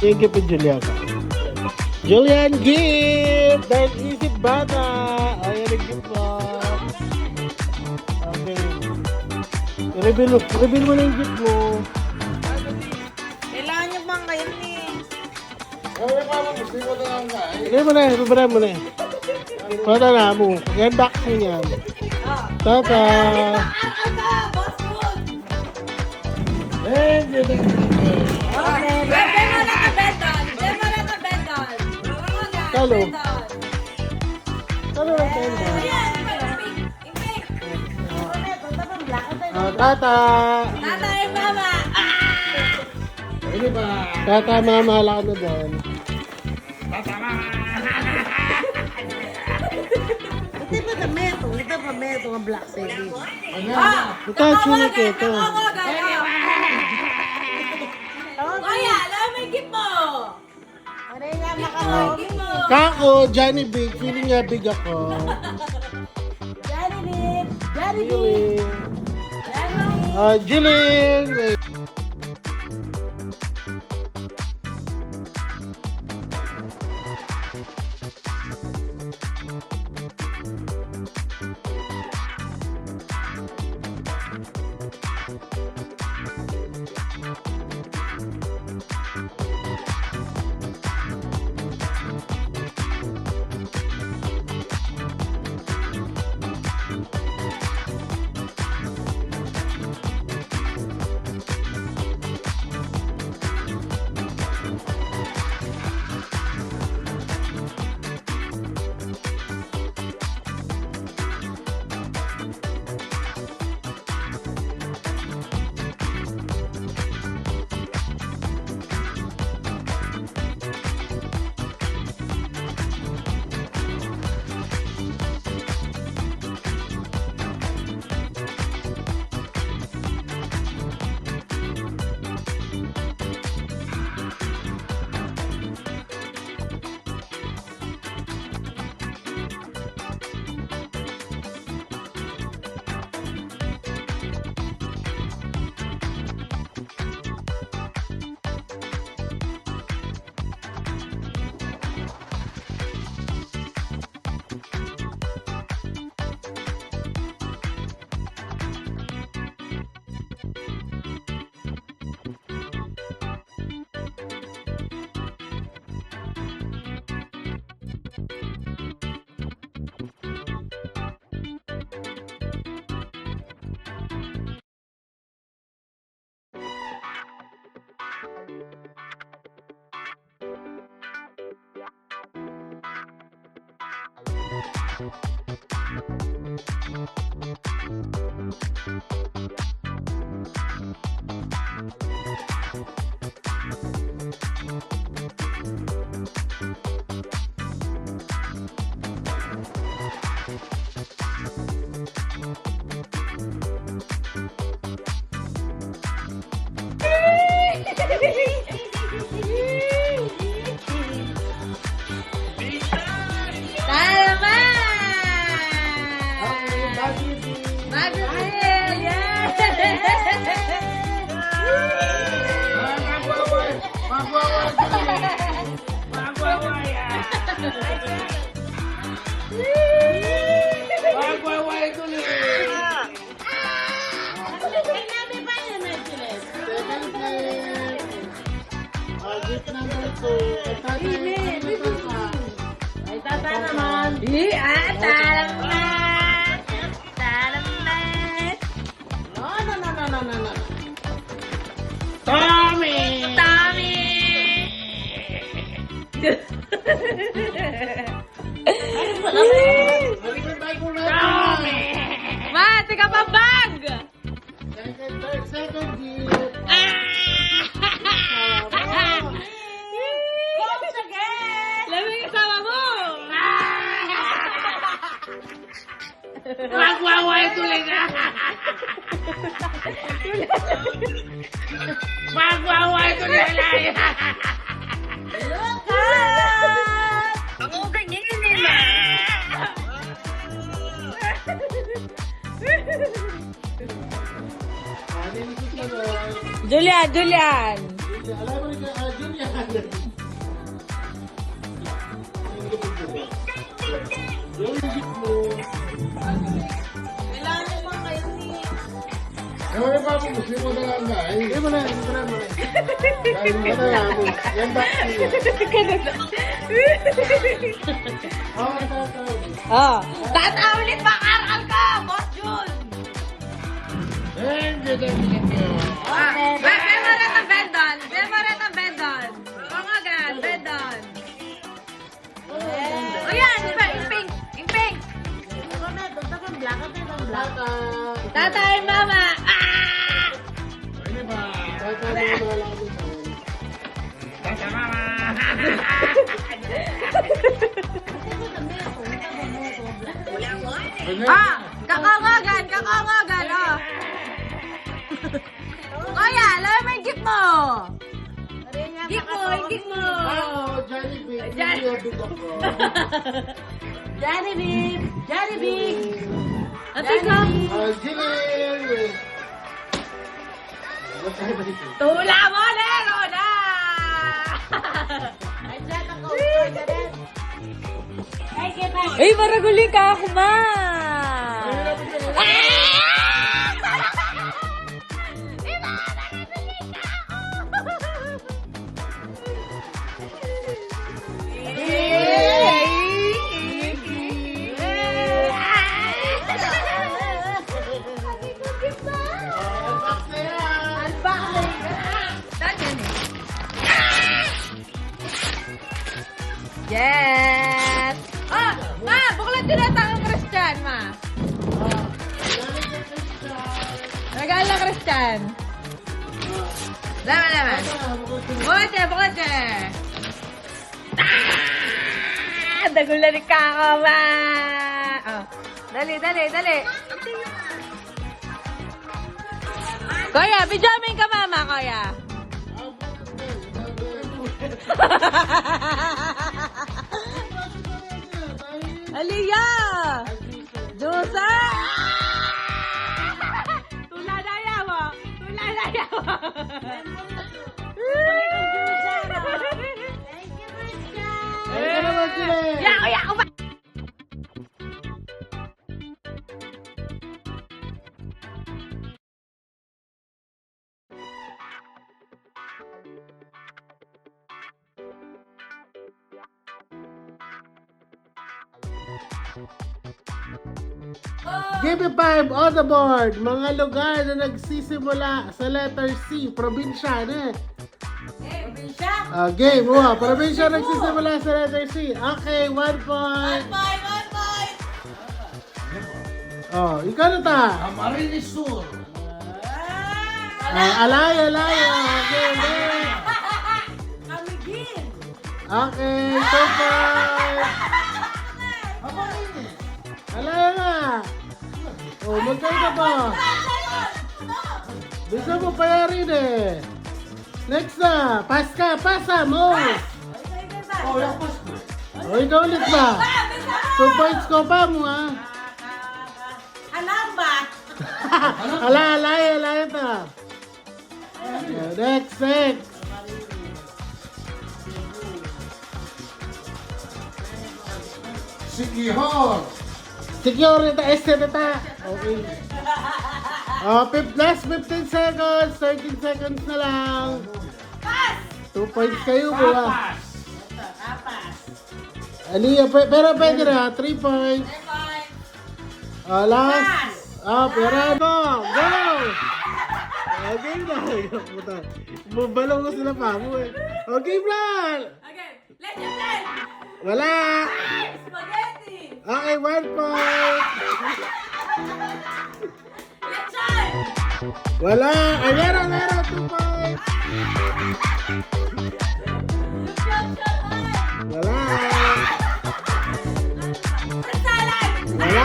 Thank you po, Julian. Julian, gift! Dahil isip bata! Ayan, nag-gift po. Okay. Reveal mo na yung gift mo. Kailangan nyo bang kayo ni? Ilay mo na, ibabaran mo na. Pata na mo. I-unbox mo yan. Tata! Boss food! Thank you, thank you. Talo. Talo lang tayo. Tata. Tata and mama. Ini ba? Tata, mama, hala ka na doon. Ito pa tameto. Ito pa meto ang black baby. Ito, chili ko ito. Kaya, alam mo yung gift mo. Ano yung makakawin mo? Kako, Johnny Big. Feeling nga big ako. Johnny Big. Johnny Big. Feeling. Johnny Big. Jilin. Wait. Tama! Okay, Magdalene! Yes! Ay, tata naman. Talam na. Talam na. No. Tommy! Tommy! Ma, tika pa bag! Second gift. Ah! Magwaway tuloy na! Magwaway tuloy na! Lucas! Ako ganyan nila. Julian, Julian! Alam mo rin ka, Julian! Yung higit mo. Kailangan mo kayo ni... Ewan pa mo, gusto mo na lang ba? Hindi mo na, hindi mo na mo. Dahil mo na lang mo. Yan ba? Oh, tata ulit makaral ka, Boss Jun! Hindi na binigyan. Memoret ang bendon! Memoret ang bendon! Pangagan, bendon! O yan, di ba? Yung pink! Yung pink! Tata and mama! Ah! Ano ba? Tata mo na lang mo. Tata mama. Ah! Kakangagan! Kakangagan! Oh! Kuya, alam mo yung gift mo! Gift mo! Yung gift mo! Oh, Jollibee. Jollibee ako. Jollibee! Jollibee! Ate ka? Jillian! Tula mo, Nero na! Ay, maraguli ka ako, ma! Yes! Ah! Ma! Buklat din natin ang Christian, ma! Regalo ng Christian. Dama naman. Buklat siya, buklat siya. Ah! Dagulan ni Kako, ma! Oh. Dali, dali, dali. Kuya, pijamin ka, mama, kuya. Aliyah! Josa! Tula na yawa! Tula na yawa! Ay, naman sila. Yako, yako ba? Give me 5 on the board. Mga lugar na nagsisimula sa letter C. Probinsya, ano eh? Game, wow. Probinsya nagsisimula sa letter C. Okay, 1 point. Oh, ikaw na ta. Camarines Sur. Alaya, alaya. Okay, next. Okay, 2 points. Alaya nga. Oh, magkano pa? Gusto mo pa rin eh. Next na. Pass ka, pasa mo. Oh, yung Pasko. O, ikaw ulit ba? 2 points ko pa mo ha. Alam ba? Alaya ta. Next. Sikihor. Security ta. Okay. Last 15 seconds. 13 seconds na lang. 2 points kayo po ha. Aliyah, pero pwede na. 3 points. Last. Pero ano? Go! Okay na. Puta. Bumbalong ko sila pa mo eh. Okay, plan! Okay, let's play! Wala! Spaghetti! Okay, 1 point! Lechon! Wala! Ay, meron! 2 points! Wala! Fruit salad! Wala!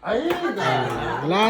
Ayun na. Wala na.